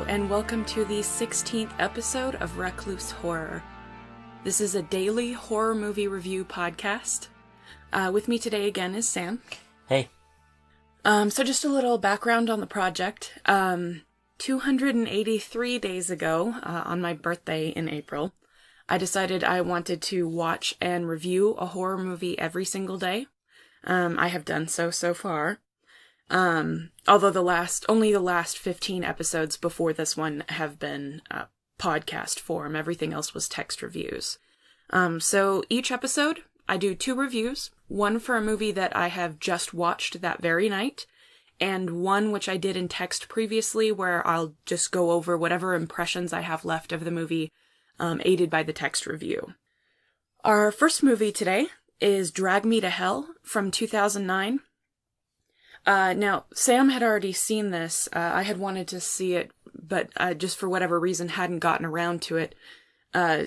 and welcome to the 16th episode of Recluse Horror. This is a daily horror movie review podcast. With me today again is Sam. Hey. So just a little background on the project. 283 days ago, on my birthday in April, I decided I wanted to watch and review a horror movie every single day. I have done so far. Although only the last 15 episodes before this one have been podcast form. Everything else was text reviews. So each episode, I do 2 reviews. One for a movie that I have just watched that very night, and one which I did in text previously, where I'll just go over whatever impressions I have left of the movie, aided by the text review. Our first movie today is Drag Me to Hell from 2009. Now, Sam had already seen this. I had wanted to see it, but just for whatever reason hadn't gotten around to it.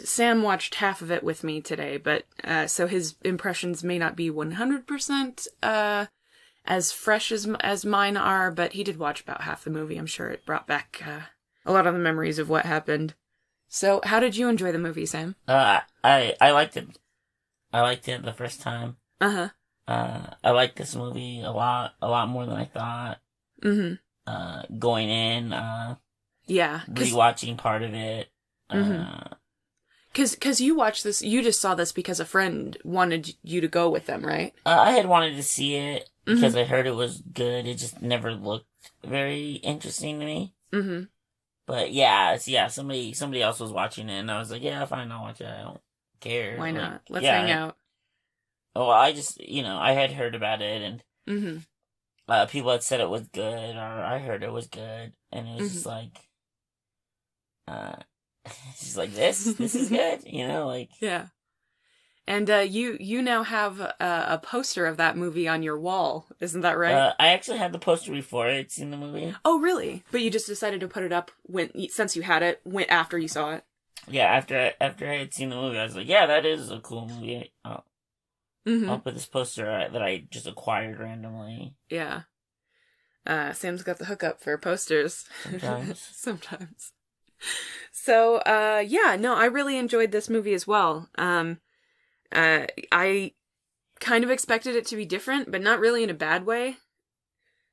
Sam watched half of it with me today, but so his impressions may not be 100% as fresh as mine are, but he did watch about half the movie. I'm sure it brought back a lot of the memories of what happened. So, how did you enjoy the movie, Sam? I liked it. I liked it the first time. Uh-huh. I liked this movie a lot more than I thought. Mm-hmm. Going in, yeah, rewatching part of it. Cause you watched this, you just saw this because a friend wanted you to go with them, right? I had wanted to see it because I heard it was good. It just never looked very interesting to me. Mm-hmm. But yeah, somebody else was watching it, and I was like, yeah, fine, I'll watch it. I don't care. Why not? Let's hang out. Oh, I just, I had heard about it, and people had said it was good, or I heard it was good, and it was just like, she's like, this is good, Yeah. And you now have a poster of that movie on your wall, isn't that right? I actually had the poster before I'd seen the movie. Oh, really? But you just decided to put it up since you had it, after you saw it? Yeah, after I had seen the movie, I was like, yeah, that is a cool movie. I'll put this poster that I just acquired randomly. Yeah. Sam's got the hookup for posters. Sometimes. Sometimes. So, I really enjoyed this movie as well. I kind of expected it to be different, but not really in a bad way.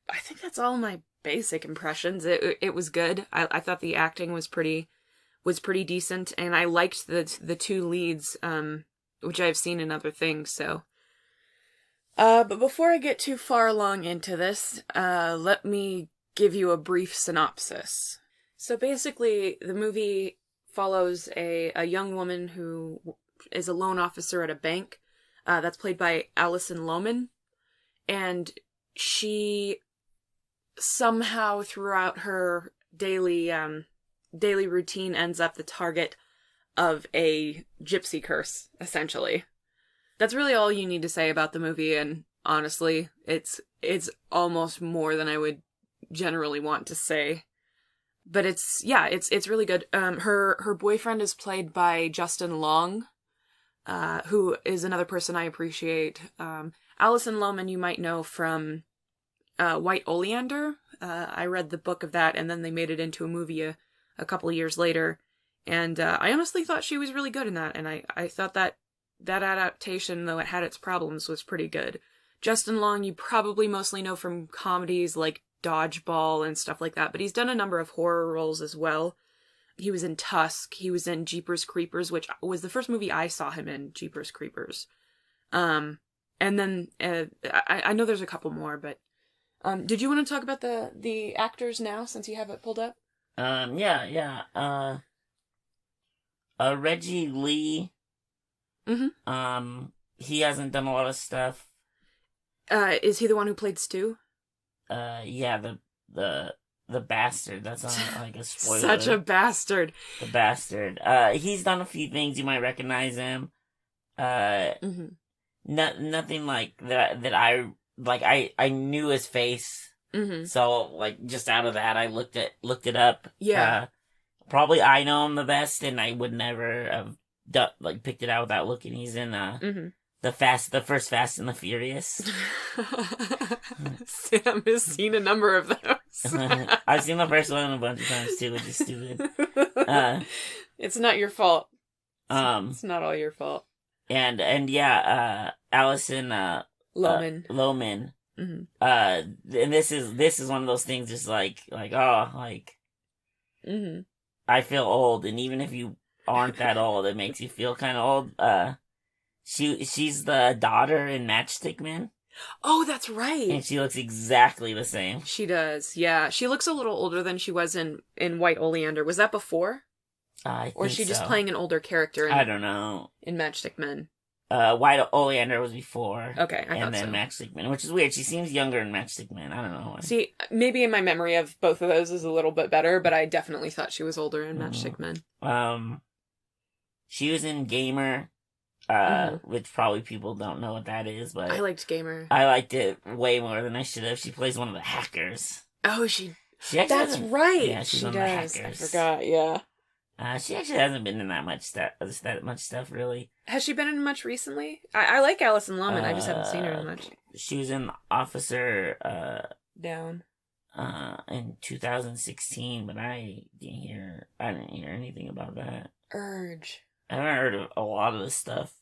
I think that's all my basic impressions. It was good. I thought the acting was pretty decent, and I liked the 2 leads, which I've seen in other things, so. But before I get too far along into this, let me give you a brief synopsis. So basically, the movie follows a young woman who is a loan officer at a bank, that's played by Alison Lohman, and she somehow throughout her daily routine ends up the target of a gypsy curse, essentially. That's really all you need to say about the movie, and honestly, it's almost more than I would generally want to say. But it's really good. Her boyfriend is played by Justin Long, who is another person I appreciate. Alison Lohman you might know from White Oleander. I read the book of that, and then they made it into a movie a couple of years later. And I honestly thought she was really good in that, and I thought that adaptation, though it had its problems, was pretty good. Justin Long you probably mostly know from comedies like Dodgeball and stuff like that, but he's done a number of horror roles as well. He was in Tusk, he was in Jeepers Creepers, which was the first movie I saw him in, Jeepers Creepers. And then, I know there's a couple more, but, did you want to talk about the actors now, since you have it pulled up? Reggie Lee. He hasn't done a lot of stuff. Is he the one who played Stu? Yeah, the bastard. That's not like a spoiler. Such a bastard. The bastard. He's done a few things. You might recognize him. Nothing like that I knew his face. So, like, just out of that, I looked it up. Yeah. Probably I know him the best, and I would never have picked it out without looking. He's in, the first Fast and the Furious. Sam has seen a number of those. I've seen the first one a bunch of times too, which is stupid. It's not your fault. Um, It's not all your fault. and yeah, Allison Lohman. Lohman. Mm-hmm. And this is one of those things, just like Mm-hmm. I feel old, and even if you aren't that old, it makes you feel kind of old. She's the daughter in Matchstick Men. Oh, that's right. And she looks exactly the same. She does, yeah. She looks a little older than she was in White Oleander. Was that before? Or is she just playing an older character I don't know. In Matchstick Men? White Oleander was before. Okay, I thought so. And then Matchstick Men, which is weird. She seems younger in Matchstick Men. I don't know why. See, maybe in my memory of both of those is a little bit better, but I definitely thought she was older in Matchstick Men. She was in Gamer, which probably people don't know what that is, but I liked Gamer. I liked it way more than I should have. She plays one of the hackers. Oh, that's right. Yeah, she's she one does. of the hackers. I forgot. Yeah. She actually hasn't been in that much stuff, really. Has she been in much recently? I like Alison Lohman. I just haven't seen her in much. She was in Officer Down in 2016, but I didn't hear anything about that. Urge. I haven't heard of a lot of the stuff.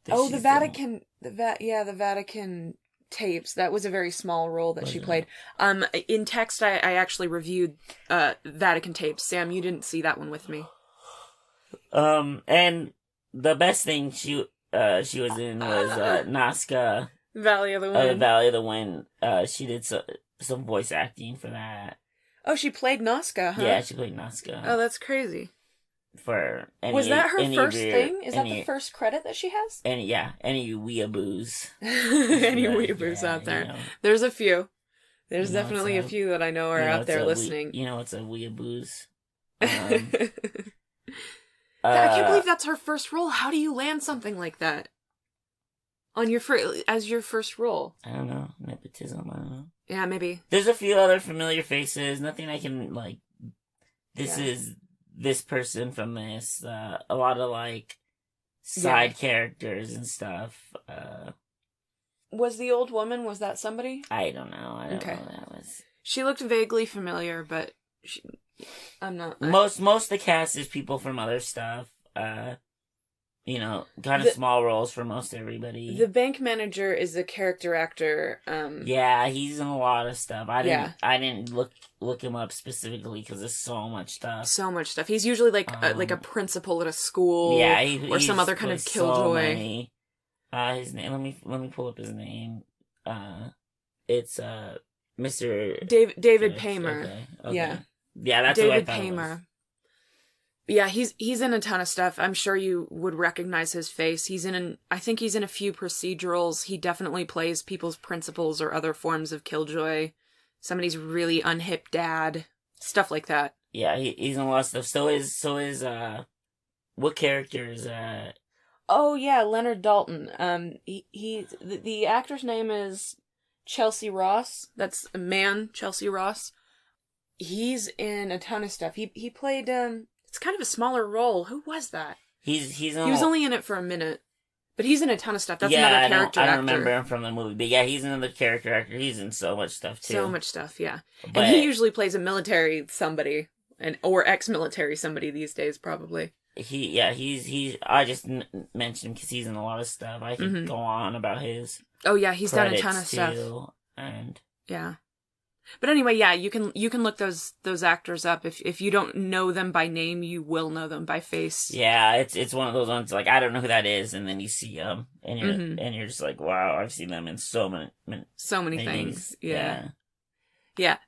The Vatican. The Vatican tapes. That was a very small role that she played. In text, I actually reviewed Vatican tapes. Sam, you didn't see that one with me. And the best thing she was in was Nazca. Valley of the Wind. Valley of the Wind. She did some voice acting for that. Oh, she played Nazca, huh? Yeah, she played Nazca. Oh, that's crazy. Was that her first thing? Is that the first credit that she has? Any weeaboos. Any weeaboos out there. You know, there's a few. There's definitely a few that I know are out there listening. What's a weeaboos? I can't believe that's her first role. How do you land something like that? As your first role? I don't know. Nepotism, I don't know. Yeah, maybe. There's a few other familiar faces. Nothing I can, this is this person from this. A lot of, side characters and stuff. Was the old woman, was that somebody? I don't know. I don't know who that was. She looked vaguely familiar, but I'm not... Most of the cast is people from other stuff. Kind of small roles for most everybody. The bank manager is a character actor. Yeah, he's in a lot of stuff. I didn't look him up specifically because there's so much stuff. So much stuff. He's usually like a principal at a school. Yeah, or some other kind of killjoy. His name. Let me pull up his name. It's Mr. David Paymer. Okay. Yeah. Yeah, that's David what I thought Paymer. Yeah, he's in a ton of stuff. I'm sure you would recognize his face. I think he's in a few procedurals. He definitely plays people's principals or other forms of killjoy. Somebody's really unhip dad. Stuff like that. Yeah, he's in a lot of stuff. So is what character is Oh yeah, Leonard Dalton. The actor's name is Chelsea Ross. That's a man, Chelsea Ross. He's in a ton of stuff. He played it's kind of a smaller role. Who was that? He was only in it for a minute. But he's in a ton of stuff. That's another character actor. I don't remember him from the movie. But yeah, he's another character actor. He's in so much stuff too. So much stuff, yeah. But, and he usually plays a military somebody or ex-military somebody these days, probably. He's I just mentioned him because he's in a lot of stuff. I could go on about his. Oh yeah, he's done a ton of stuff. And yeah. But anyway, yeah, you can look those actors up. If you don't know them by name, you will know them by face. Yeah, it's one of those ones like I don't know who that is, and then you see them, and you're just like, wow, I've seen them in so many things. Yeah,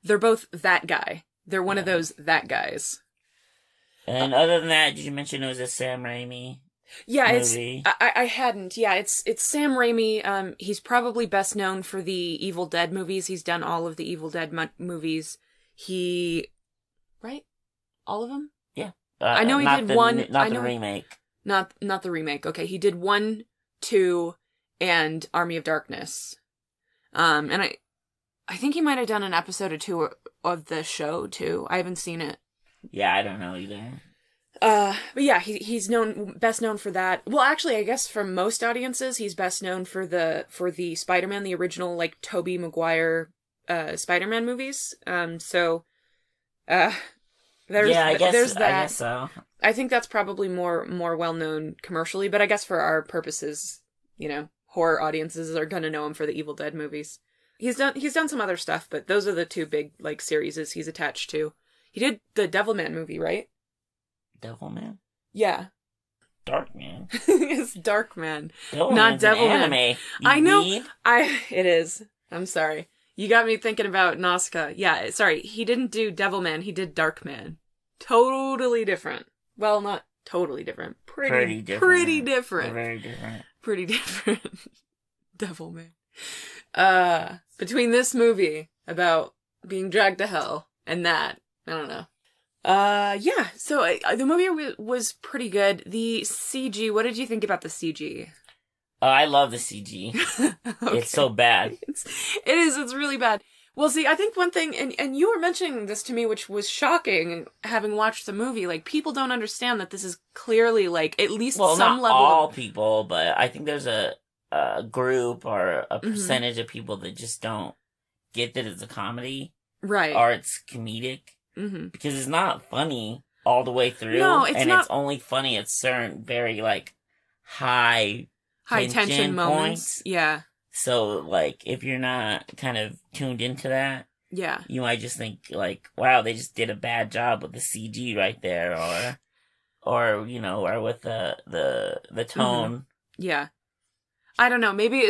they're both that guy. They're one of those that guys. And other than that, did you mention it was a Sam Raimi? Yeah, movie? I hadn't. Yeah, it's Sam Raimi. He's probably best known for the Evil Dead movies. He's done all of the Evil Dead movies. Right? All of them? Yeah. I know he did one. Not the remake. Not the remake. Okay, he did 1, 2, and Army of Darkness. And I think he might have done an episode or 2 of the show too. I haven't seen it. Yeah, I don't know either. But yeah, he's best known for that. Well, actually, I guess for most audiences, he's best known for the Spider-Man, the original, Tobey Maguire, Spider-Man movies. So I there's that. I guess so. I think that's probably more well known commercially, but I guess for our purposes, horror audiences are gonna know him for the Evil Dead movies. He's done some other stuff, but those are the two big series he's attached to. He did the Devilman movie, right? Devilman? Yeah. Darkman. It's Darkman. Not Devilman. Anime. I know. It is. I'm sorry. You got me thinking about Nausicaa. Yeah, sorry. He didn't do Devilman. He did Darkman. Totally different. Well, not totally different. Pretty different. Pretty different. Very different. Pretty different. Devilman. Between this movie about being dragged to hell and that, I don't know. Yeah. So the movie was pretty good. The CG. What did you think about the CG? I love the CG. Okay. It's so bad. It is. It's really bad. Well, see, I think one thing, and you were mentioning this to me, which was shocking, having watched the movie. Like, people don't understand that this is clearly at least some not level. All people, but I think there's a group or a percentage of people that just don't get that it's a comedy, right? Or it's comedic. Mm-hmm. Because it's not funny all the way through. No, it's not. It's only funny at certain very, high tension moments. Yeah. So, if you're not kind of tuned into that, yeah, you might just think, wow, they just did a bad job with the CG right there, or with the tone. Mm-hmm. Yeah. I don't know. Maybe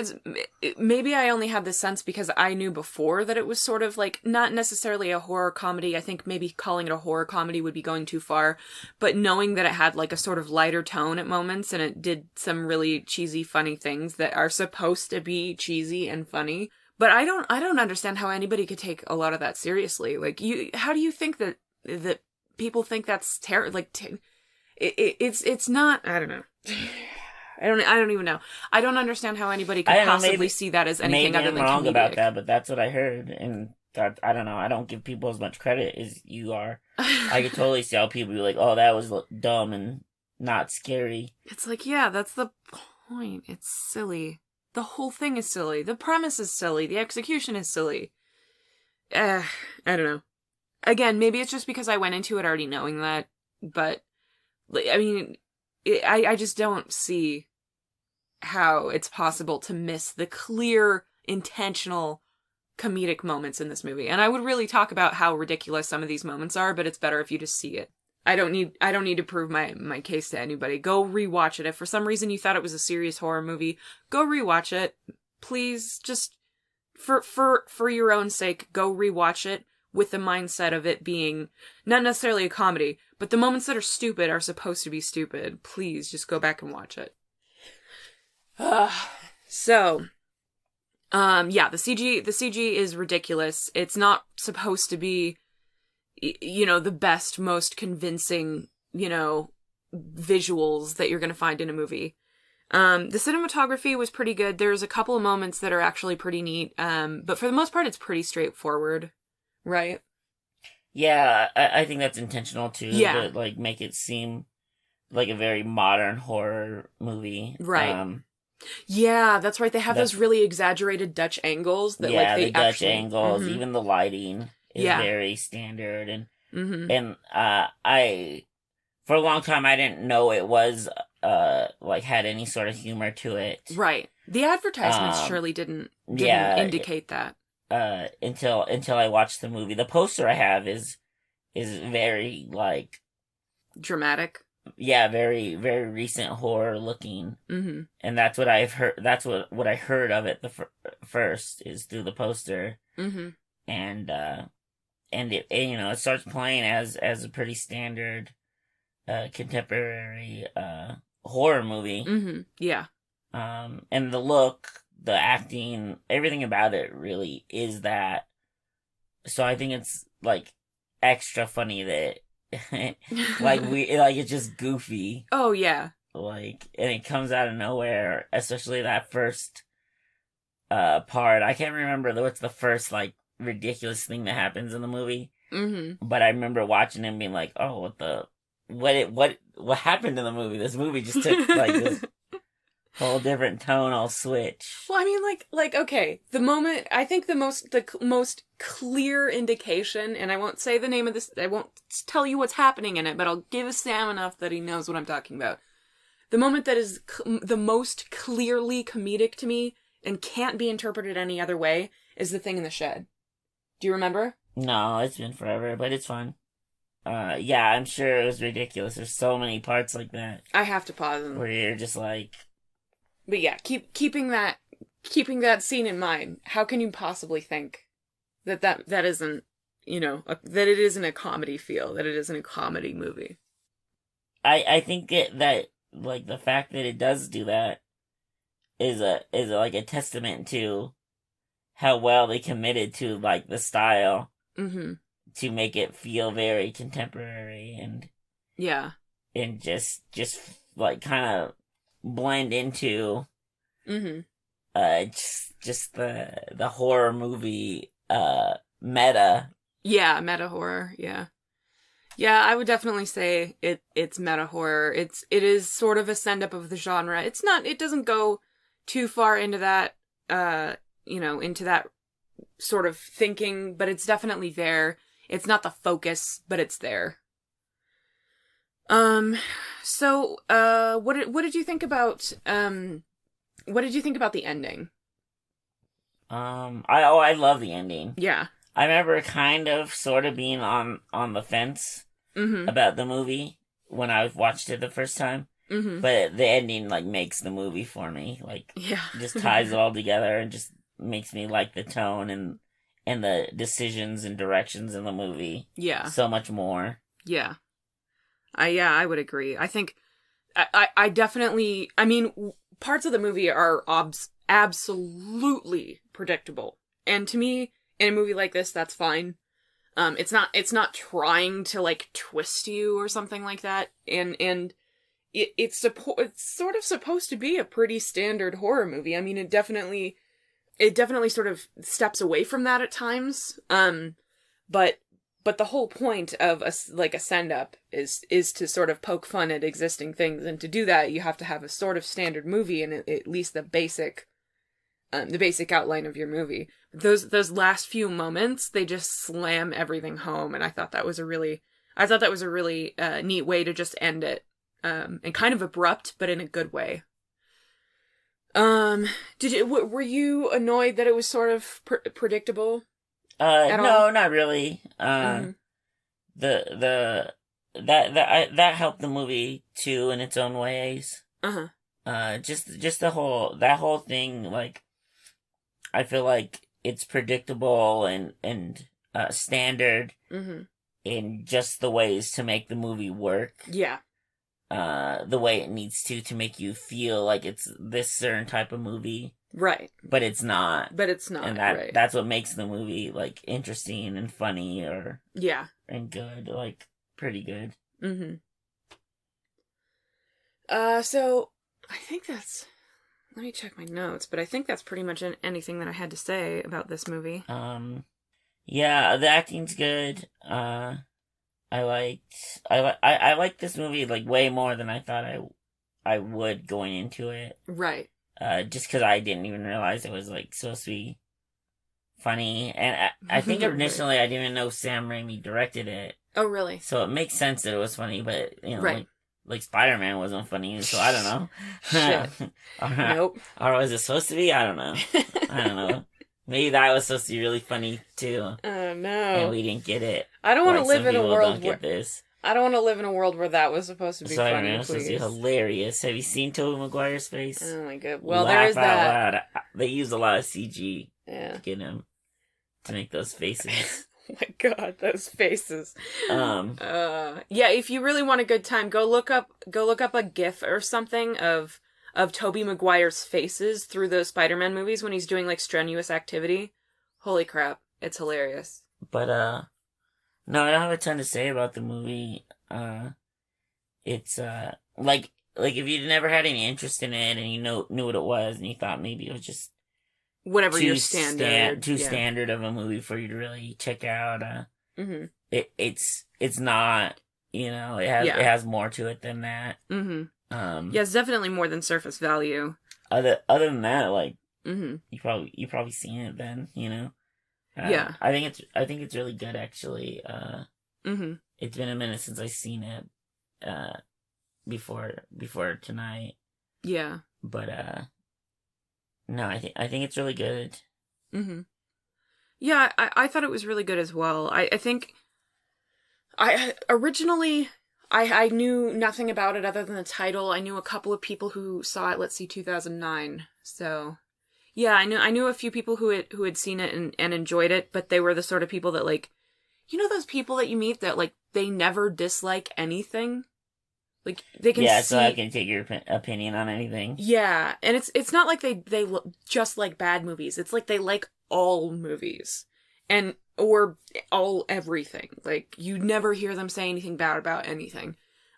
I only had this sense because I knew before that it was sort of not necessarily a horror comedy. I think maybe calling it a horror comedy would be going too far, but knowing that it had a sort of lighter tone at moments and it did some really cheesy, funny things that are supposed to be cheesy and funny. But I don't understand how anybody could take a lot of that seriously. How do you think that people think that's terrible? It's not. I don't know. I don't even know. I don't understand how anybody could possibly see that as anything other than comedic. Maybe I'm wrong about that, but that's what I heard, and that, I don't know. I don't give people as much credit as you are. I could totally see how people be like, "Oh, that was dumb and not scary." It's yeah, that's the point. It's silly. The whole thing is silly. The premise is silly. The execution is silly. I don't know. Again, maybe it's just because I went into it already knowing that, but I mean, I just don't see how it's possible to miss the clear, intentional comedic moments in this movie. And I would really talk about how ridiculous some of these moments are, but it's better if you just see it. I don't need to prove my case to anybody. Go rewatch it. If for some reason you thought it was a serious horror movie, go rewatch it. Please, just for your own sake, go rewatch it with the mindset of it being not necessarily a comedy, but the moments that are stupid are supposed to be stupid. Please, just go back and watch it. Yeah, the CG is ridiculous. It's not supposed to be, the best, most convincing, visuals that you're going to find in a movie. The cinematography was pretty good. There's a couple of moments that are actually pretty neat. But for the most part, it's pretty straightforward, right? Yeah, I think that's intentional too. Yeah. To, make it seem like a very modern horror movie. Right. Yeah, that's right. They have those really exaggerated Dutch angles that the Dutch angles, even the lighting is very standard, and I for a long time I didn't know it was had any sort of humor to it. Right. The advertisements surely didn't indicate that. Until I watched the movie. The poster I have is very dramatic. Yeah, very, very recent horror looking. Mm-hmm. And that's what I've heard. That's what I heard of it first is through the poster. Mm-hmm. And it it starts playing as a pretty standard contemporary horror movie. Mm-hmm. Yeah. And the look, the acting, everything about it really is that. So I think it's extra funny that it's just goofy. Oh yeah. And it comes out of nowhere, especially that first part. I can't remember what's the first ridiculous thing that happens in the movie. Mm-hmm. But I remember watching it and being like, "Oh, what happened in the movie? This movie just took this Whole different tonal switch. Well, I mean, okay, I think the most clear indication, and I won't say the name of this, I won't tell you what's happening in it, but I'll give Sam enough that he knows what I'm talking about. The moment that is the most clearly comedic to me and can't be interpreted any other way is the thing in the shed. Do you remember? No, it's been forever, but it's fun. Yeah, I'm sure it was ridiculous. There's so many parts like that. I have to pause them. Where you're just like... But yeah, keeping that scene in mind, how can you possibly think that isn't, that it isn't a comedy feel, that it isn't a comedy movie? I think that like the fact that it does do that is like a testament to how well they committed to like the style to make it feel very contemporary and just like kind of blend into just the horror movie meta. Yeah, meta horror. Yeah, I would definitely say it's meta horror. It is sort of a send up of the genre. It doesn't go too far into that into that sort of thinking, but it's definitely there. It's not the focus, but it's there. So what did you think about the ending? I love the ending. Yeah. I remember kind of sort of being on the fence about the movie when I watched it the first time. But the ending like makes the movie for me. Like just ties it all together and just makes me like the tone and the decisions and directions in the movie. Yeah. So much more. Yeah. I would agree. I think I definitely, I mean, parts of the movie are absolutely predictable. And to me, in a movie like this, that's fine. It's not trying to like twist you or something like that. And it's sort of supposed to be a pretty standard horror movie. I mean, it definitely sort of steps away from that at times. But the whole point of a send up is to sort of poke fun at existing things, and to do that you have to have a sort of standard movie and at least the basic outline of your movie. Those last few moments, they just slam everything home, and I thought that was a really neat way to just end it, and kind of abrupt, but in a good way. Were you annoyed that it was sort of predictable? No, not really. That helped the movie too in its own ways. Just that whole thing, like, I feel like it's predictable and standard in just the ways to make the movie work. Yeah. The way it needs to make you feel like it's this certain type of movie. Right. But it's not. And that's what makes the movie, like, interesting and funny and good, like, pretty good. So, I think that's... Let me check my notes, but I think that's pretty much anything that I had to say about this movie. Yeah, the acting's good. I liked this movie, like, way more than I thought I would going into it. Right. Just because I didn't even realize it was, like, supposed to be funny. And I think initially I didn't even know Sam Raimi directed it. Oh, really? So it makes sense that it was funny, but, right. like Spider-Man wasn't funny, so I don't know. Shit. Nope. Or was it supposed to be? I don't know. I don't know. Maybe that was supposed to be really funny, too. Oh, no. And we didn't get it. I don't want to live in a world where... this. I don't want to live in a world where that was supposed to be funny, Spider-Man was supposed to be hilarious. Have you seen Tobey Maguire's face? Oh, my God. Well, there's that. Loud. They used a lot of CG to get him to make those faces. Oh my God, those faces. Yeah, if you really want a good time, go look up a GIF or something of Tobey Maguire's faces through those Spider-Man movies when he's doing like strenuous activity. Holy crap, it's hilarious. But no, I don't have a ton to say about the movie. It's like if you'd never had any interest in it and you knew what it was and you thought maybe it was just whatever your standard, standard of a movie for you to really check out. It's not, it has more to it than that. Yeah, it's definitely more than surface value. other than that, like, mm-hmm. you probably seen it then, you know? Yeah. I think it's really good, actually. Mm-hmm. It's been a minute since I've seen it, before tonight. Yeah. But, no, I think it's really good. Mm-hmm. Yeah, I thought it was really good as well. I think originally I knew nothing about it other than the title. I knew a couple of people who saw it, let's see, 2009. So yeah, I knew a few people who had seen it and enjoyed it, but they were the sort of people that, like, you know, those people that you meet that, like, they never dislike anything? Like, they can see... so I can take your opinion on anything. Yeah, and it's not like they just like bad movies. It's like they like all movies. Or everything. Like, you never hear them say anything bad about anything.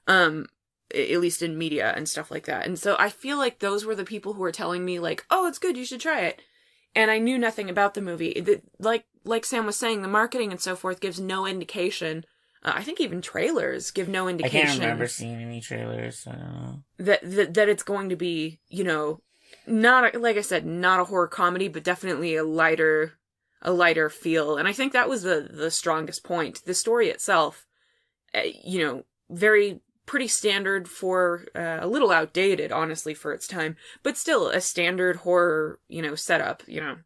At least in media and stuff like that. And so I feel like those were the people who were telling me, like, oh, it's good, you should try it. And I knew nothing about the movie. Like Sam was saying, the marketing and so forth gives no indication. I think even trailers give no indication. I can't remember seeing any trailers. I don't know. That it's going to be, you know, like I said, not a horror comedy, but definitely a lighter feel. And I think that was the strongest point. The story itself, you know, pretty standard for, a little outdated, honestly, for its time, but still a standard horror, you know, setup, you know.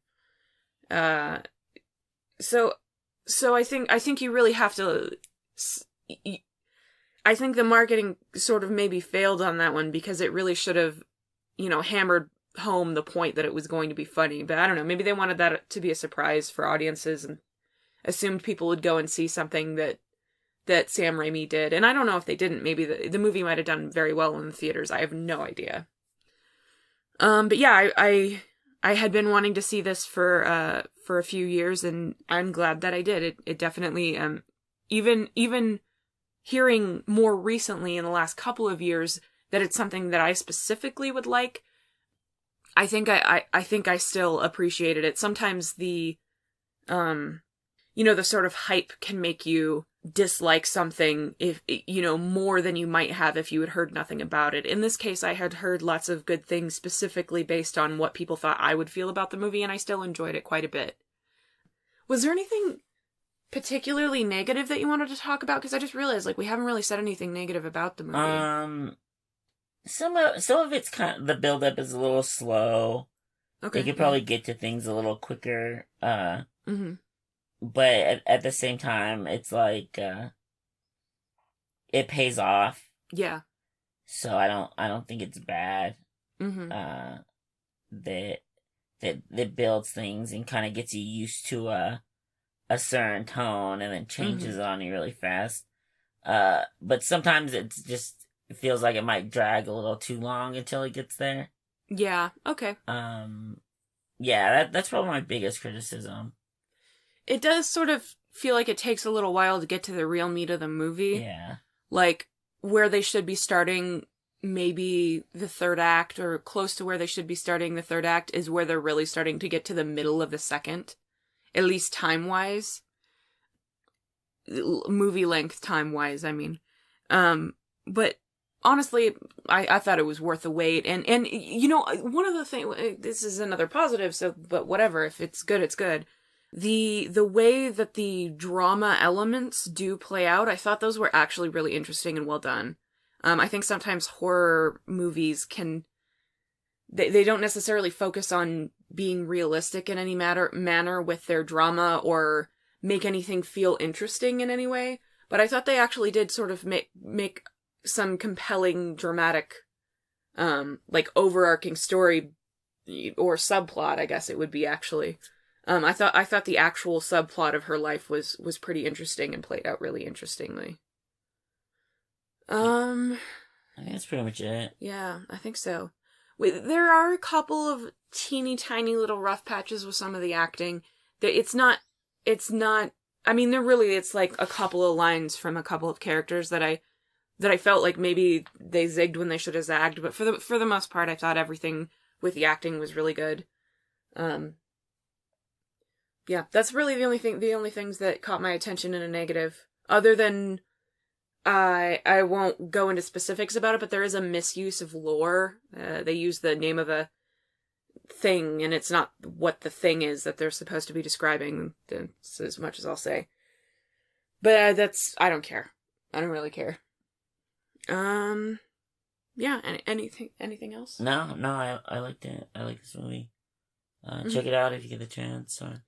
So I think you really have to, I think the marketing sort of maybe failed on that one because it really should have, you know, hammered home the point that it was going to be funny. But I don't know, maybe they wanted that to be a surprise for audiences and assumed people would go and see something that Sam Raimi did. And I don't know if they didn't. Maybe the movie might have done very well in the theaters. I have no idea. But yeah, I had been wanting to see this for a few years, and I'm glad that I did. It definitely, even hearing more recently in the last couple of years that it's something that I specifically would like, I think I still appreciated it. Sometimes the, you know, the sort of hype can make you dislike something if, you know, more than you might have if you had heard nothing about it. In this case, I had heard lots of good things specifically based on what people thought I would feel about the movie, and I still enjoyed it quite a bit. Was there anything particularly negative that you wanted to talk about? Because I just realized, like, we haven't really said anything negative about the movie. Some of it's kind of, the build-up is a little slow. Okay. They could probably get to things a little quicker. Mm-hmm. But at the same time, it's like, it pays off. Yeah. So I don't think it's bad. Mm-hmm. That builds things and kind of gets you used to a certain tone and then changes it on you really fast. But sometimes it feels like it might drag a little too long until it gets there. Yeah. Okay. Yeah, that's probably my biggest criticism. It does sort of feel like it takes a little while to get to the real meat of the movie. Yeah. Like, where they should be starting maybe the third act, or close to where they should be starting the third act, is where they're really starting to get to the middle of the second. At least time-wise. Movie length time-wise, I mean. But honestly, I thought it was worth the wait. And you know, one of the things, this is another positive, so, but whatever, if it's good, it's good. The way that the drama elements do play out, I thought those were actually really interesting and well done. I think sometimes horror movies they don't necessarily focus on being realistic in any manner with their drama or make anything feel interesting in any way. But I thought they actually did sort of make some compelling, dramatic, like overarching story or subplot, I guess it would be actually. I thought the actual subplot of her life was pretty interesting and played out really interestingly. I think that's pretty much it. Yeah, I think so. There are a couple of teeny tiny little rough patches with some of the acting. It's not, I mean, it's like a couple of lines from a couple of characters that I felt like maybe they zigged when they should have zagged, but for the most part, I thought everything with the acting was really good. Yeah, that's really the only things that caught my attention in a negative. Other than, I won't go into specifics about it, but there is a misuse of lore. They use the name of a thing, and it's not what the thing is that they're supposed to be describing. That's as much as I'll say. But I don't care. I don't really care. Yeah, anything else? No, I liked it. I like this movie. Check it out if you get the chance. Or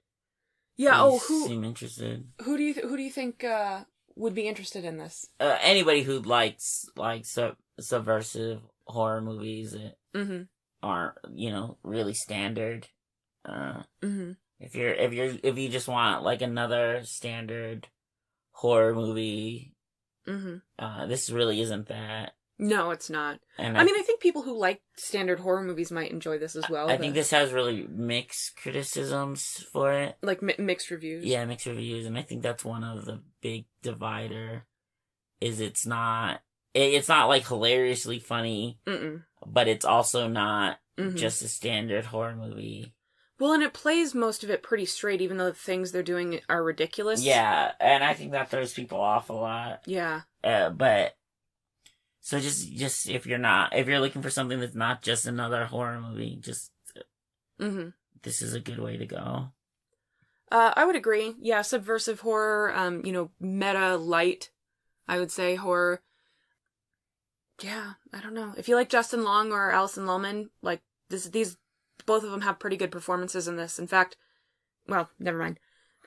yeah. Who seem interested? Who do you think would be interested in this? Anybody who likes subversive horror movies that aren't, really standard. If you just want like another standard horror movie, this really isn't that. No, it's not. And I mean, I think people who like standard horror movies might enjoy this as well. I think this has really mixed criticisms for it. Like mixed reviews? Yeah, mixed reviews. And I think that's one of the big divider, is it's not like hilariously funny, but it's also not just a standard horror movie. Well, and it plays most of it pretty straight, even though the things they're doing are ridiculous. Yeah, and I think that throws people off a lot. Yeah. But... So just if you're looking for something that's not just another horror movie, just this is a good way to go. I would agree. Yeah, subversive horror, meta light, I would say horror. Yeah, I don't know. If you like Justin Long or Alison Lohman, like these both of them have pretty good performances in this. In fact, well, never mind.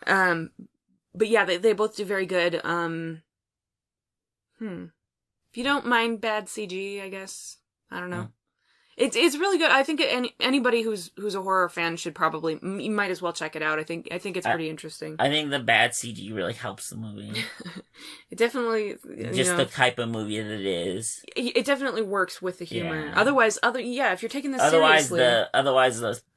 But yeah, they both do very good. If you don't mind bad CG, I guess. I don't know. It's really good. I think anybody who's a horror fan should probably, you might as well check it out. I think it's pretty interesting. I think the bad CG really helps the movie. It definitely, just the type of movie that it is. It definitely works with the humor. Yeah. Otherwise, if you're taking this seriously, the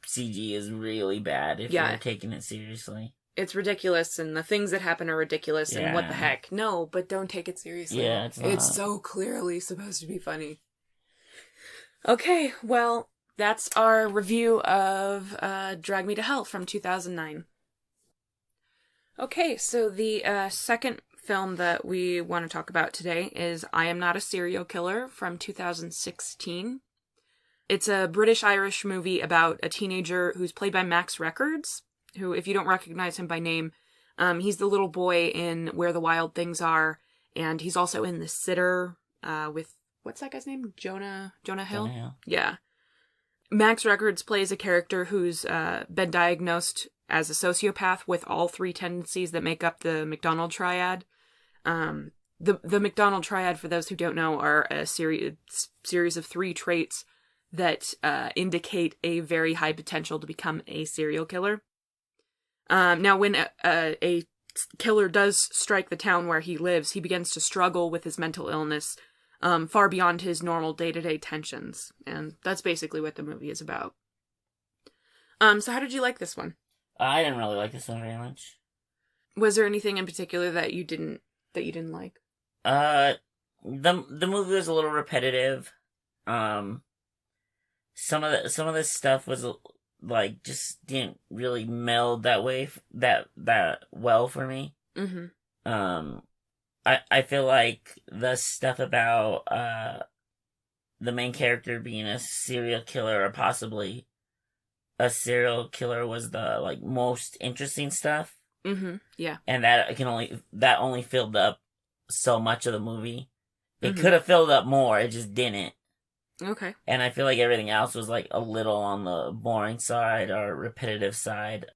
CG is really bad if you're taking it seriously. It's ridiculous, and the things that happen are ridiculous, and what the heck. No, but don't take it seriously. Yeah, it's not. It's so clearly supposed to be funny. Okay, well, that's our review of Drag Me to Hell from 2009. Okay, so the second film that we want to talk about today is I Am Not a Serial Killer from 2016. It's a British-Irish movie about a teenager who's played by Max Records, who, if you don't recognize him by name, he's the little boy in Where the Wild Things Are, and he's also in The Sitter with, what's that guy's name? Jonah Hill? Yeah. Max Records plays a character who's been diagnosed as a sociopath with all three tendencies that make up the McDonald Triad. The McDonald Triad, for those who don't know, are a series of three traits that indicate a very high potential to become a serial killer. Now, when a killer does strike the town where he lives, he begins to struggle with his mental illness far beyond his normal day-to-day tensions. And that's basically what the movie is about. So how did you like this one? I didn't really like this one very much. Was there anything in particular that you didn't like? The movie was a little repetitive. Some of the stuff was like just didn't really meld that way that well for me. I feel like the stuff about the main character being a serial killer or possibly a serial killer was the like most interesting stuff. Yeah. And that only filled up so much of the movie. It could have filled up more, it just didn't. Okay. And I feel like everything else was like a little on the boring side or repetitive side.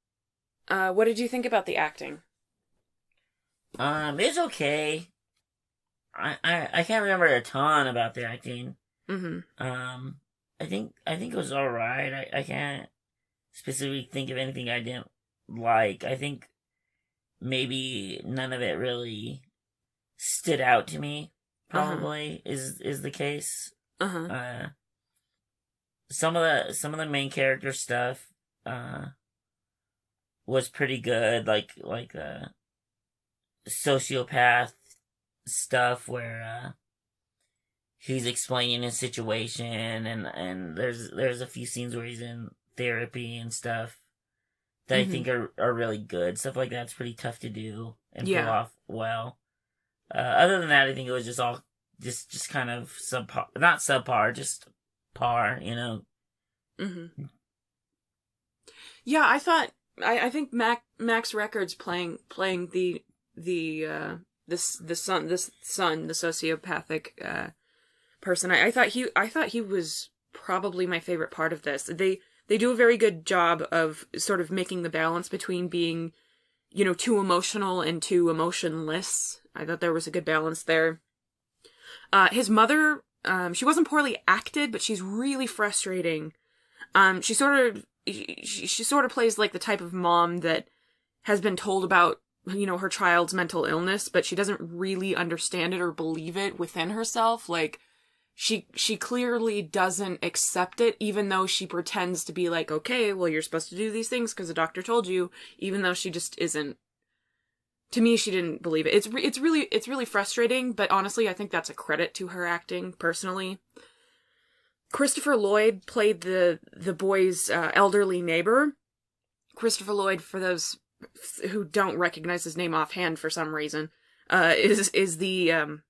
What did you think about the acting? It's okay. I can't remember a ton about the acting. I think it was alright. I can't specifically think of anything I didn't like. I think maybe none of it really stood out to me, probably, is the case. Some of the main character stuff was pretty good, like sociopath stuff where he's explaining his situation and there's a few scenes where he's in therapy and stuff that I think are really good. Stuff like that's pretty tough to do and pull off well. Other than that, I think it was just all just kind of subpar, not subpar, just par, you know. Yeah, I think Max Record's playing the son, the sociopathic person. I thought he was probably my favorite part of this. They do a very good job of sort of making the balance between being, too emotional and too emotionless. I thought there was a good balance there. His mother, she wasn't poorly acted, but she's really frustrating. She sort of plays like the type of mom that has been told about, her child's mental illness, but she doesn't really understand it or believe it within herself. Like, she clearly doesn't accept it, even though she pretends to be like, okay, well, you're supposed to do these things because the doctor told you, even though she just isn't. To me, she didn't believe it. It's really frustrating, but honestly, I think that's a credit to her acting, personally. Christopher Lloyd played the boy's elderly neighbor. Christopher Lloyd, for those who don't recognize his name offhand for some reason, is the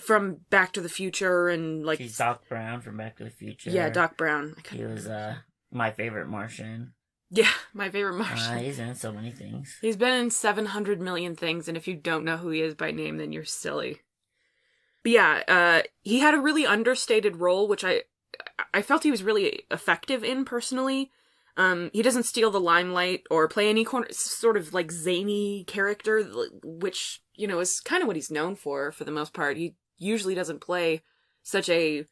from Back to the Future, and like he's Doc Brown from Back to the Future. Yeah, Doc Brown. He was my favorite Martian. Yeah, my favorite Martian. He's in so many things. He's been in 700 million things, and if you don't know who he is by name, then you're silly. But yeah, he had a really understated role, which I felt he was really effective in, personally. He doesn't steal the limelight or play any sort of like zany character, which, is kind of what he's known for the most part. He usually doesn't play such a,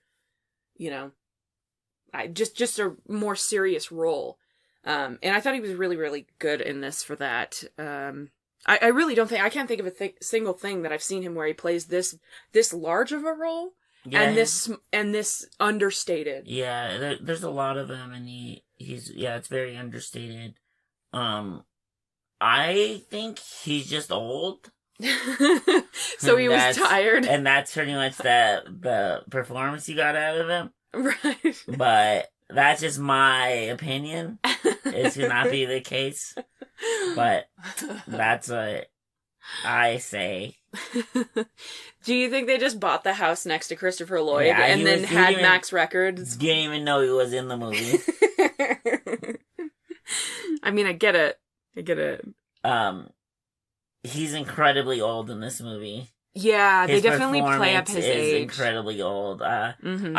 just a more serious role. And I thought he was really, really good in this for that. I really don't think, I can't think of a single thing that I've seen him where he plays this large of a role, yeah, and this understated. Yeah, there's a lot of him, and it's very understated. I think he's just old. So he was tired. And that's pretty much the performance you got out of him. Right. But that's just my opinion. It should not be the case. But that's what I say. Do you think they just bought the house next to Christopher Lloyd and then had Max Records? Didn't even know he was in the movie. I mean, I get it. He's incredibly old in this movie. Yeah, they definitely play up his age. He's incredibly old. I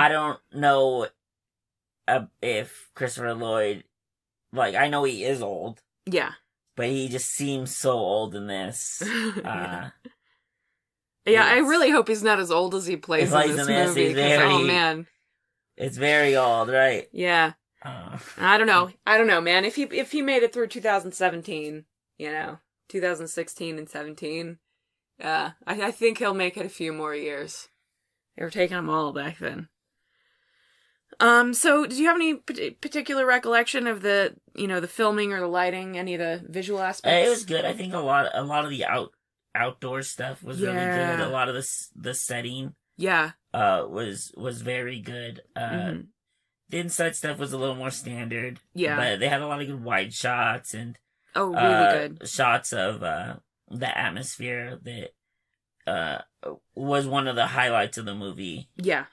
don't know if Christopher Lloyd, I know he is old. Yeah. But he just seems so old in this. Yeah, I really hope he's not as old as he plays in this movie. Oh, man. It's very old, right? Yeah. I don't know, man. If he made it through 2017, 2016 and 17, I think he'll make it a few more years. They were taking them all back then. So did you have any particular recollection of the filming or the lighting, any of the visual aspects? It was good. I think a lot of the outdoor stuff was really good. A lot of the setting, was very good. The inside stuff was a little more standard. Yeah, but they had a lot of good wide shots and really good shots of the atmosphere that was one of the highlights of the movie. Yeah.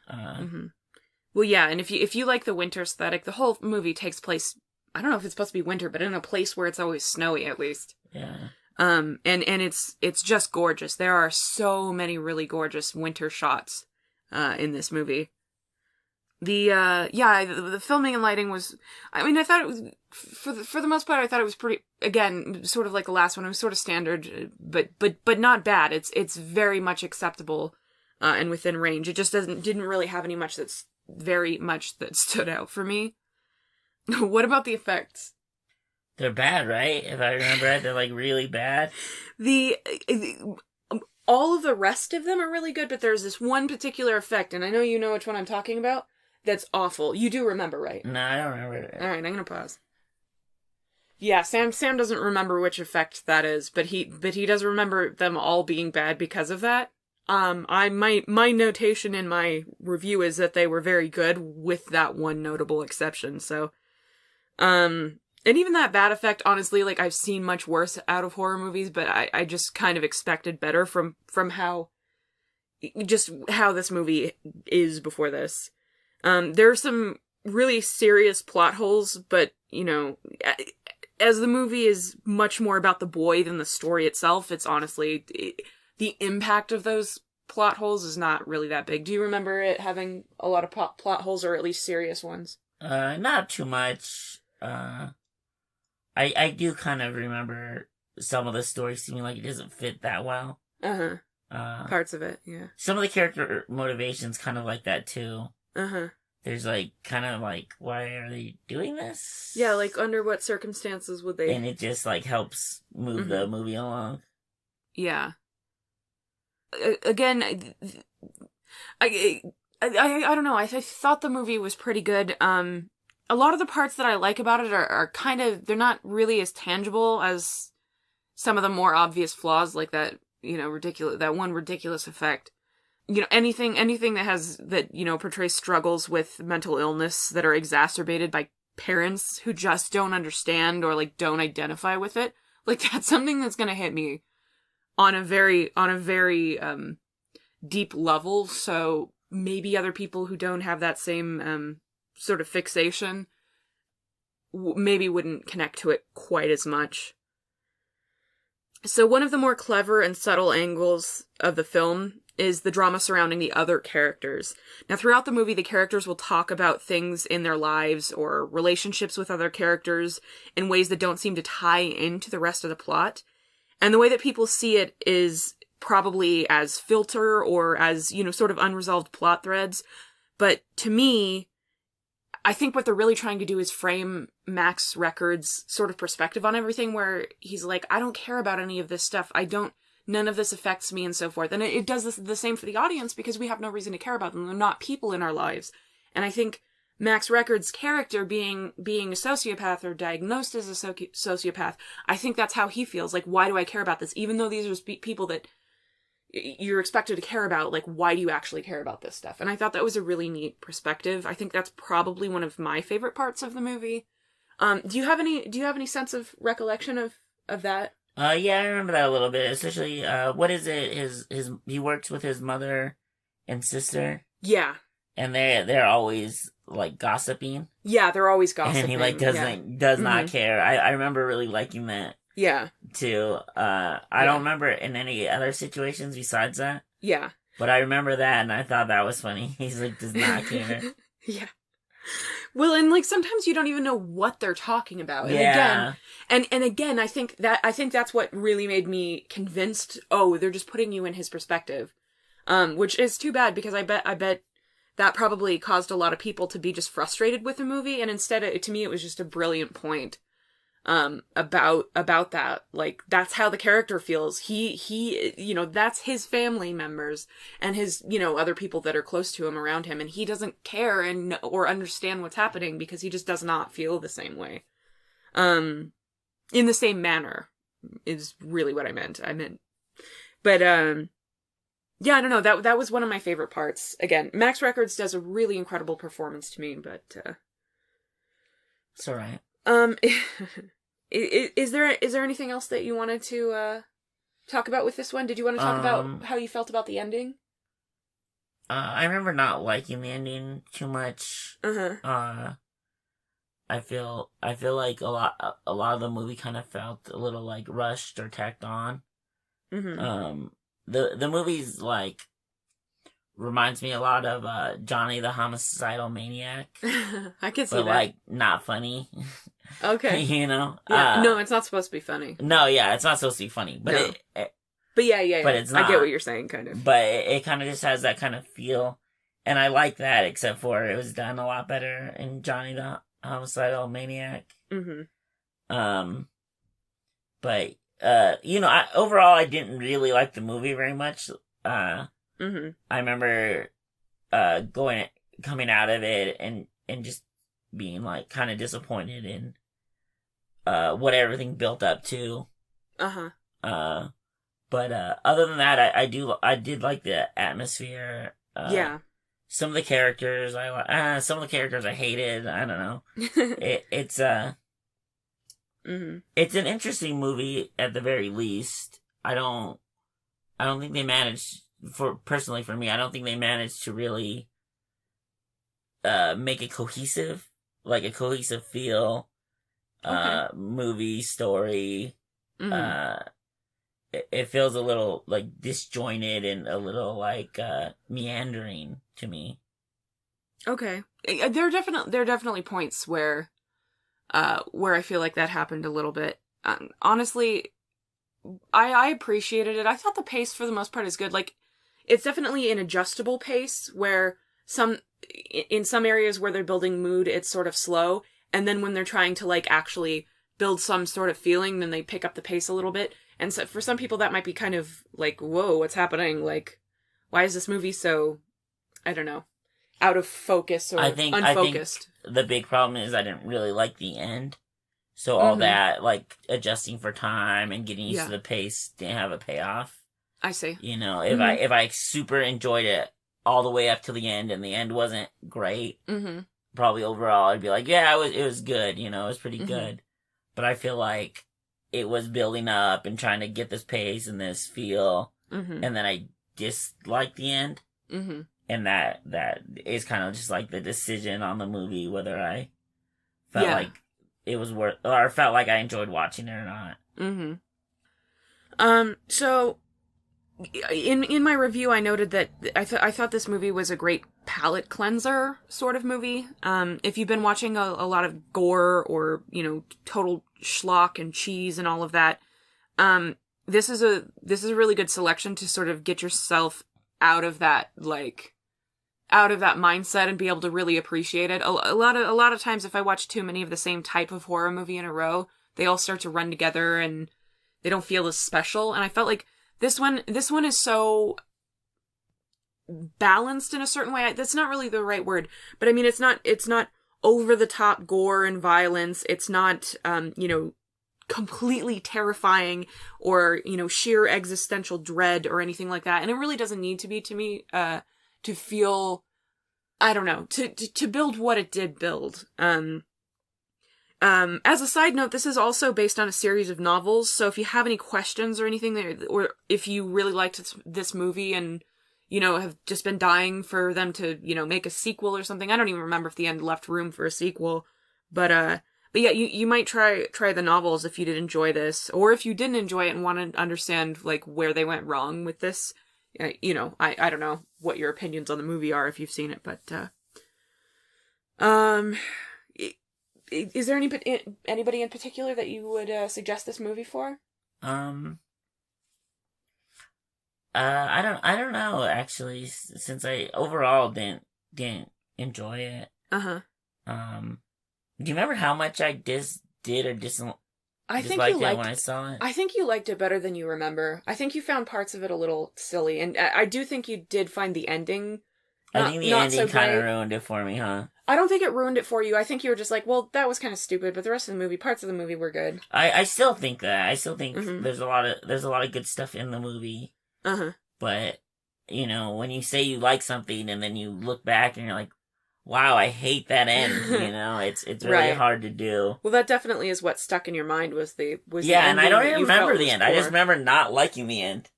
Well, yeah, and if you like the winter aesthetic, the whole movie takes place, I don't know if it's supposed to be winter, but in a place where it's always snowy, at least. Yeah. And it's just gorgeous. There are so many really gorgeous winter shots in this movie. The filming and lighting was, I mean, I thought it was, for the most part, I thought it was pretty, again, sort of like the last one. It was sort of standard, but not bad. It's very much acceptable, and within range. It just didn't really have any much that's very much that stood out for me. What about the effects? They're bad, right? If I remember right, they're really bad. All of the rest of them are really good, but there's this one particular effect, and I know you know which one I'm talking about, that's awful. You do remember, right? No, I don't remember it. Alright, I'm gonna pause. Yeah, Sam doesn't remember which effect that is, but he does remember them all being bad because of that. My notation in my review is that they were very good with that one notable exception. So, and even that bad effect, honestly, I've seen much worse out of horror movies, but I just kind of expected better from how this movie is before this. There are some really serious plot holes, but, you know, as the movie is much more about the boy than the story itself, it's honestly, the impact of those plot holes is not really that big. Do you remember it having a lot of plot holes, or at least serious ones? Not too much. I do kind of remember some of the story seeming like it doesn't fit that well. Uh-huh. Parts of it, yeah. Some of the character motivations kind of like that, too. Uh-huh. There's, like, kind of like, why are they doing this? Yeah, like, under what circumstances would they... And it just, like, helps move the movie along. Yeah. Again, I don't know, I thought the movie was pretty good. A lot of the parts that I like about it are kind of, they're not really as tangible as some of the more obvious flaws, like that, you know, that one ridiculous effect. You know, anything that, you know, portrays struggles with mental illness that are exacerbated by parents who just don't understand or, like, don't identify with it. Like, that's something that's gonna hit me on a very, deep level, so maybe other people who don't have that same, sort of fixation maybe wouldn't connect to it quite as much. So one of the more clever and subtle angles of the film is the drama surrounding the other characters. Now, throughout the movie, the characters will talk about things in their lives or relationships with other characters in ways that don't seem to tie into the rest of the plot. And the way that people see it is probably as filter or as, you know, sort of unresolved plot threads. But to me, I think what they're really trying to do is frame Max Record's sort of perspective on everything, where he's like, I don't care about any of this stuff. None of this affects me and so forth. And it does the same for the audience because we have no reason to care about them. They're not people in our lives. And I think Max Record's character being a sociopath or diagnosed as a sociopath, I think that's how he feels. Like, why do I care about this? Even though these are people that you're expected to care about, like, why do you actually care about this stuff? And I thought that was a really neat perspective. I think that's probably one of my favorite parts of the movie. Do you have any sense of recollection of that? Yeah, I remember that a little bit. Especially, what is it? He works with his mother and sister. Yeah. And they're always, like, gossiping. Yeah, they're always gossiping. And he, like, does not care. I remember really liking that. Yeah. Too. I don't remember in any other situations besides that. Yeah. But I remember that, and I thought that was funny. He's like, does not care. Yeah. Well, and, like, sometimes you don't even know what they're talking about. And yeah. Again, I think that's what really made me convinced, oh, they're just putting you in his perspective. Which is too bad, because I bet that probably caused a lot of people to be just frustrated with the movie, and instead, to me, it was just a brilliant point. About that. Like, that's how the character feels. He, you know, that's his family members and his, you know, other people that are close to him around him, and he doesn't care or understand what's happening because he just does not feel the same way. In the same manner is really what I meant. But, yeah, I don't know. That was one of my favorite parts. Again, Max Records does a really incredible performance to me, but, it's alright. Is there anything else that you wanted to talk about with this one? Did you want to talk about how you felt about the ending? I remember not liking the ending too much. Uh-huh. I feel like a lot of the movie kind of felt a little like rushed or tacked on. Mm-hmm. The movie's like reminds me a lot of Johnny the Homicidal Maniac. I can see but that. Like not funny. Okay. You know? Yeah. No, it's not supposed to be funny. No, yeah, it's not supposed to be funny. But no. But yeah. But it's not. I get what you're saying, kind of. But it kind of just has that kind of feel. And I like that, except for it was done a lot better in Johnny the Homicidal Maniac. Mm-hmm. But, you know, overall I didn't really like the movie very much. Mm-hmm. I remember coming out of it and just being like kind of disappointed in what everything built up to. Uh-huh. But other than that, I did like the atmosphere. Yeah. Some of the characters some of the characters I hated. I don't know. It's mm-hmm. It's an interesting movie at the very least. I don't think they managed, personally for me, I don't think they managed to really make it cohesive, like a cohesive feel, movie, story. Mm-hmm. It feels a little, like, disjointed and a little, like, meandering to me. Okay. There are definitely points where I feel like that happened a little bit. Honestly, I appreciated it. I thought the pace for the most part is good. Like, it's definitely an adjustable pace where in some areas where they're building mood, it's sort of slow. And then when they're trying to, like, actually build some sort of feeling, then they pick up the pace a little bit. And so for some people that might be kind of like, whoa, what's happening? Like, why is this movie so, I don't know, out of focus or unfocused? I think the big problem is I didn't really like the end. So all that, like, adjusting for time and getting used to the pace didn't have a payoff. I see. You know, if I super enjoyed it all the way up to the end and the end wasn't great, probably overall I'd be like, yeah, it was good, you know, it was pretty good. But I feel like it was building up and trying to get this pace and this feel, and then I disliked the end. And that is kind of just like the decision on the movie, whether I felt like it was worth, or felt like I enjoyed watching it or not. So in my review, I noted that I thought this movie was a great palate cleanser sort of movie. If you've been watching a lot of gore or, you know, total schlock and cheese and all of that, this is a really good selection to sort of get yourself out of that mindset and be able to really appreciate it. A lot of times, if I watch too many of the same type of horror movie in a row, they all start to run together and they don't feel as special. And I felt like this one is so balanced in a certain way. That's not really the right word, but I mean, it's not over the top gore and violence. It's not, you know, completely terrifying or, you know, sheer existential dread or anything like that. And it really doesn't need to be, to me, to feel, I don't know, to build what it did build. As a side note, this is also based on a series of novels, so if you have any questions or anything, or if you really liked this movie and, you know, have just been dying for them to, you know, make a sequel or something, I don't even remember if the end left room for a sequel, but yeah, you might try the novels if you did enjoy this, or if you didn't enjoy it and want to understand, like, where they went wrong with this, you know, I don't know what your opinions on the movie are if you've seen it, but, is there anybody in particular that you would suggest this movie for? I don't know, actually, since I overall didn't enjoy it. Do you remember how much I did or disliked it when I saw it? I think you liked it better than you remember. I think you found parts of it a little silly, and I do think you did find the ending I think the ending kind of ruined it for me, huh? I don't think it ruined it for you. I think you were just like, well, that was kind of stupid, but the rest of the movie, parts of the movie were good. I still think that. I still think there's a lot of good stuff in the movie. But, you know, when you say you like something and then you look back and you're like, wow, I hate that end, you know, it's really hard to do. Well, that definitely is what stuck in your mind was the yeah, and I don't even remember the end. I just remember not liking the end.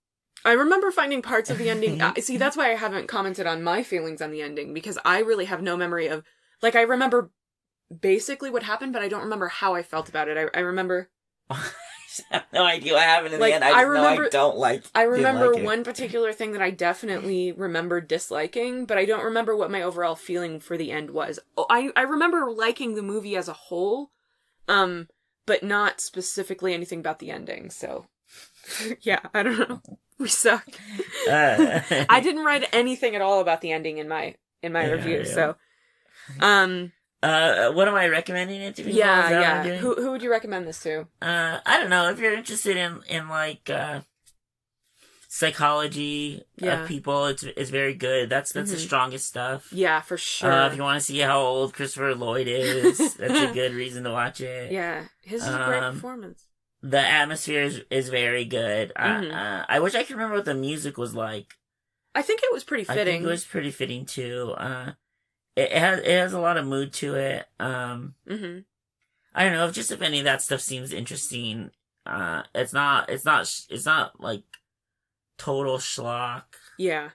I remember finding parts of the ending. See, that's why I haven't commented on my feelings on the ending, because I really have no memory of, like, I remember basically what happened, but I don't remember how I felt about it. I remember... I have no idea what happened in the end. I don't like it. I remember one particular thing that I definitely remember disliking, but I don't remember what my overall feeling for the end was. I remember liking the movie as a whole, but not specifically anything about the ending, so... yeah, I don't know. We suck. I didn't write anything at all about the ending in my review, so... what am I recommending it to people? Yeah. Who would you recommend this to? I don't know. If you're interested in like, psychology of people, it's very good. That's the strongest stuff. Yeah, for sure. If you want to see how old Christopher Lloyd is, that's a good reason to watch it. Yeah, his is a great performance. The atmosphere is very good. I wish I could remember what the music was like. I think it was pretty fitting. I think it was pretty fitting too. It has a lot of mood to it. I don't know if any of that stuff seems interesting. It's not like total schlock. Yeah.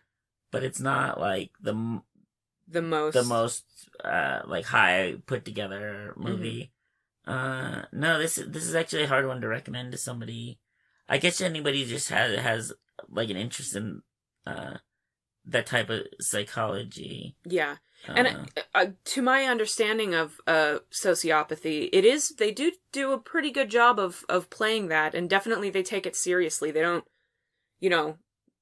But it's not like the the most like high put together movie. No, this is actually a hard one to recommend to somebody. I guess anybody just has like an interest in that type of psychology. Yeah. And to my understanding of sociopathy, they do a pretty good job of playing that, and definitely they take it seriously. They don't,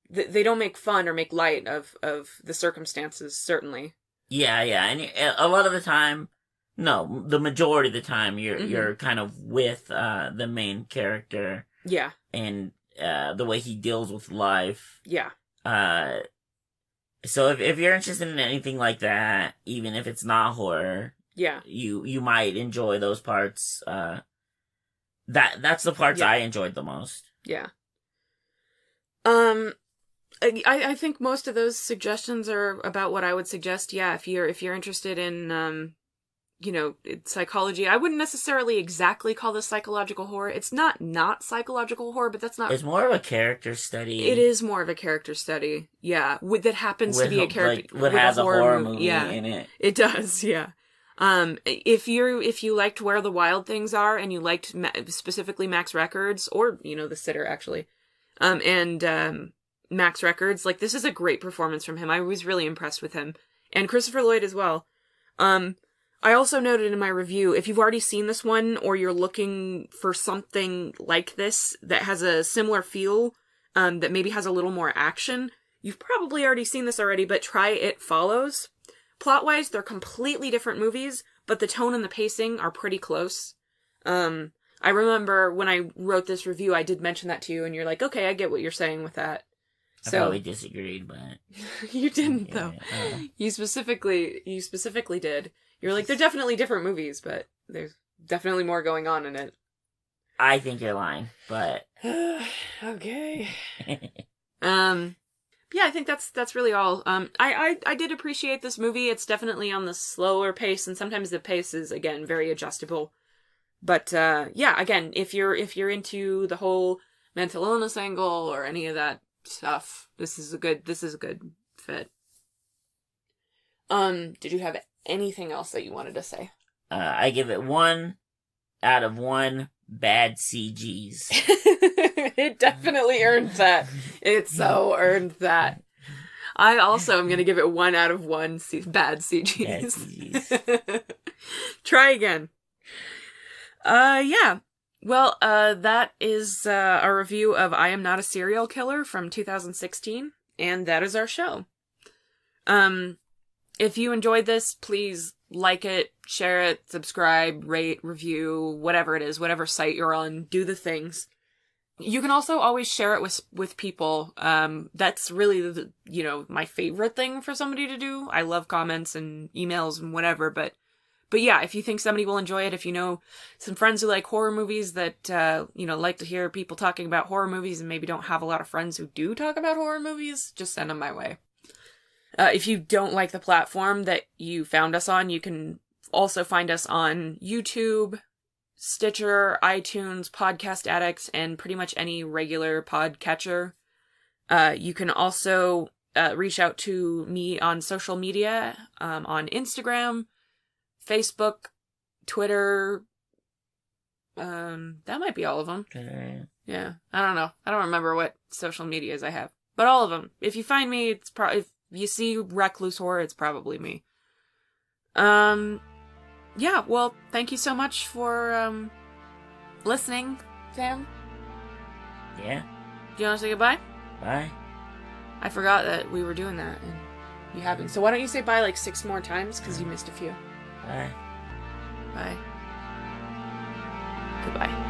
they don't make fun or make light of the circumstances, certainly. Yeah, and a lot of the time, no, the majority of the time, you're kind of with the main character. Yeah. And the way he deals with life. Yeah. So if you're interested in anything like that, even if it's not horror, yeah, you might enjoy those parts. That's the parts I enjoyed the most. Yeah. I think most of those suggestions are about what I would suggest. Yeah, if you're interested in psychology, I wouldn't necessarily exactly call this psychological horror. It's not psychological horror, but that's not... It's more of a character study. It is more of a character study, yeah. That happens to be a character... What has a horror movie in it. It does, yeah. If you liked Where the Wild Things Are, and you liked specifically Max Records, or, The Sitter, actually, and Max Records, like, this is a great performance from him. I was really impressed with him. And Christopher Lloyd as well. I also noted in my review, if you've already seen this one, or you're looking for something like this that has a similar feel, that maybe has a little more action, you've probably already seen this already, but try It Follows. Plot-wise, they're completely different movies, but the tone and the pacing are pretty close. I remember when I wrote this review, I did mention that to you, and you're like, okay, I get what you're saying with that. I probably disagreed, but... You didn't, though. You specifically did. You're like, they're definitely different movies, but there's definitely more going on in it. I think you're lying, but... Okay. Yeah, I think that's really all. I did appreciate this movie. It's definitely on the slower pace, and sometimes the pace is, again, very adjustable. But, yeah, again, if you're into the whole mental illness angle or any of that stuff, this is a good fit. Did you have anything else that you wanted to say? I give it 1 out of 1 bad CGs. It definitely earned that. It so earned that. I also am going to give it 1 out of 1 bad CGs. Try again. Yeah. Well, that is our review of I Am Not a Serial Killer from 2016, and that is our show. If you enjoyed this, please like it, share it, subscribe, rate, review, whatever it is, whatever site you're on, do the things. You can also always share it with people. That's really my favorite thing for somebody to do. I love comments and emails and whatever, but yeah, if you think somebody will enjoy it, if you know some friends who like horror movies that, like to hear people talking about horror movies and maybe don't have a lot of friends who do talk about horror movies, just send them my way. If you don't like the platform that you found us on, you can also find us on YouTube, Stitcher, iTunes, Podcast Addicts, and pretty much any regular podcatcher. You can also reach out to me on social media, on Instagram, Facebook, Twitter. That might be all of them. Yeah, I don't know. I don't remember what social medias I have, but all of them. If you find me, it's probably, if you see Recluse Horror, it's probably me. Yeah, well, thank you so much for listening, Sam. Yeah. Do you want to say goodbye? Bye. I forgot that we were doing that, and you haven't. So why don't you say bye like 6 more times, because you missed a few. Bye. Bye. Goodbye.